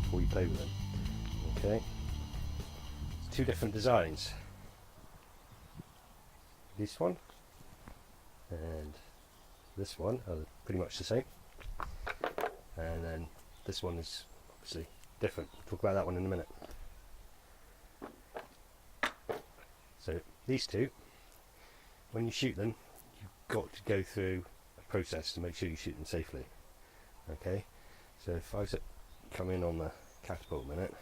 before you play with them. Okay, it's two different designs. This one and this one are pretty much the same, and then this one is obviously different. We'll talk about that one in a minute. So these two, when you shoot them, you've got to go through a process to make sure you shoot them safely. Okay, so if I was to come in on the catapult a minute,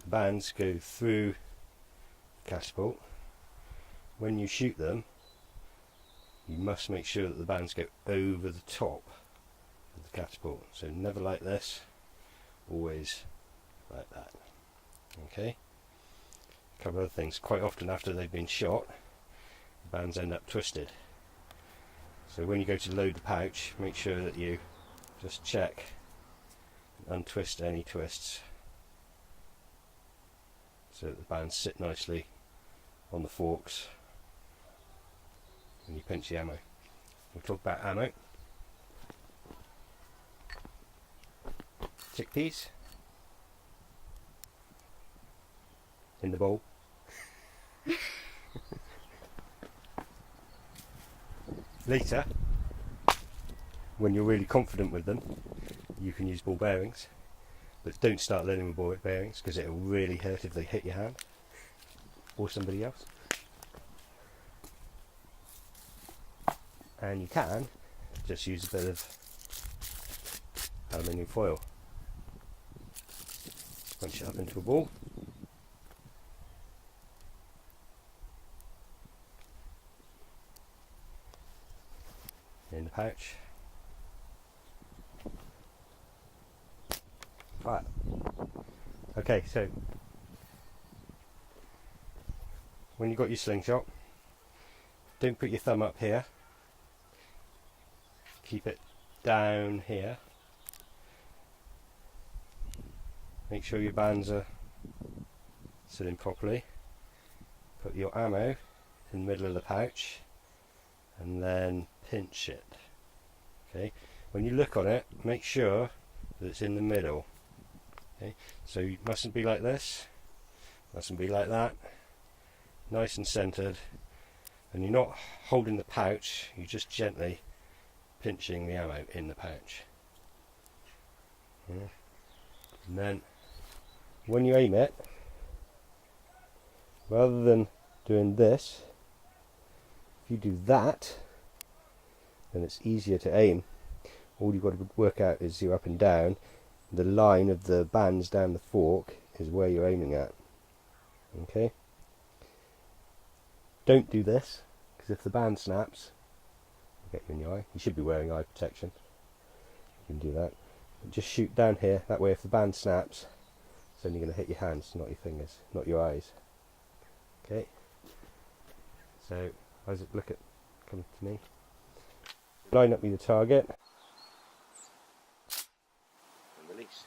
the bands go through the catapult. When you shoot them, you must make sure that the bands go over the top of the catapult. So never like this, always like that. Okay. A couple of other things. Quite often after they've been shot, the bands end up twisted. So when you go to load the pouch, make sure that you just check and untwist any twists so that the bands sit nicely on the forks when you pinch the ammo. We'll talk about ammo. Chickpeas in the bowl. Later, when you're really confident with them, you can use ball bearings, but don't start learning with ball bearings because it will really hurt if they hit your hand or somebody else. And you can just use a bit of aluminium foil, punch it up into a ball, in the pouch, fire. Okay, so when you've got your slingshot, don't put your thumb up here, keep it down here. Make sure your bands are sitting properly. Put your ammo in the middle of the pouch and then pinch it. Okay, when you look on it, make sure that it's in the middle. Okay, so you mustn't be like this, mustn't be like that, nice and centered, and you're not holding the pouch, you're just gently pinching the ammo in the pouch. Yeah. And then when you aim it, rather than doing this, if you do that, then it's easier to aim. All you've got to work out is your up and down. The line of the bands down the fork is where you're aiming at. Okay? Don't do this, because if the band snaps, it'll get you in the eye. You should be wearing eye protection. You can do that. But just shoot down here, that way if the band snaps, it's only going to hit your hands, not your fingers, not your eyes. Okay? So, how does it look at come to me? Line up with your target and release.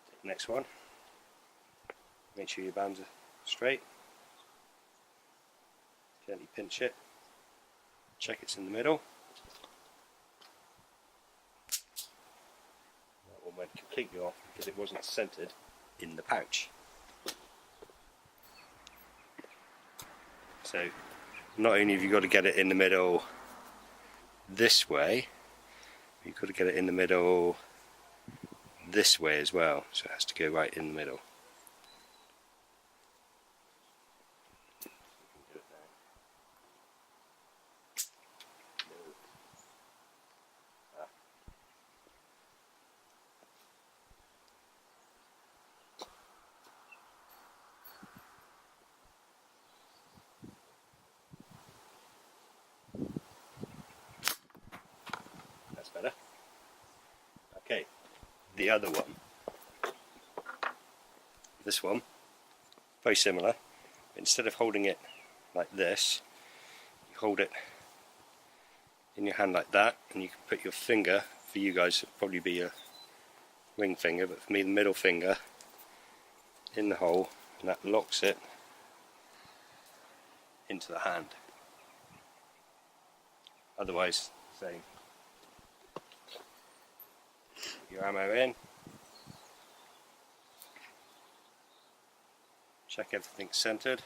Take the next one. Make sure your bands are straight. Gently pinch it. Check it's in the middle. That one went completely off because it wasn't centered in the pouch. So not only have you got to get it in the middle this way, you've got to get it in the middle this way as well, so it has to go right in the middle. That's better. Okay, the other one. This one, very similar. Instead of holding it like this, you hold it in your hand like that, and you can put your finger, for you guys it'll probably be your ring finger, but for me the middle finger, in the hole, and that locks it into the hand. Otherwise, same. your ammo in. Check everything's centered.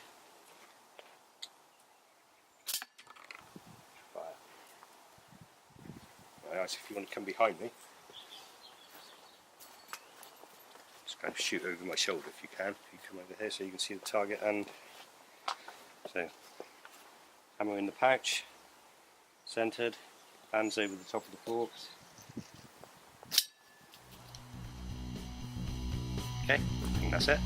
Fire. Right, if you want to come behind me, just kind of shoot over my shoulder if you can. If you come over here so you can see the target, and so ammo in the pouch, centered, hands over the top of the forks. Okay, I think that's it.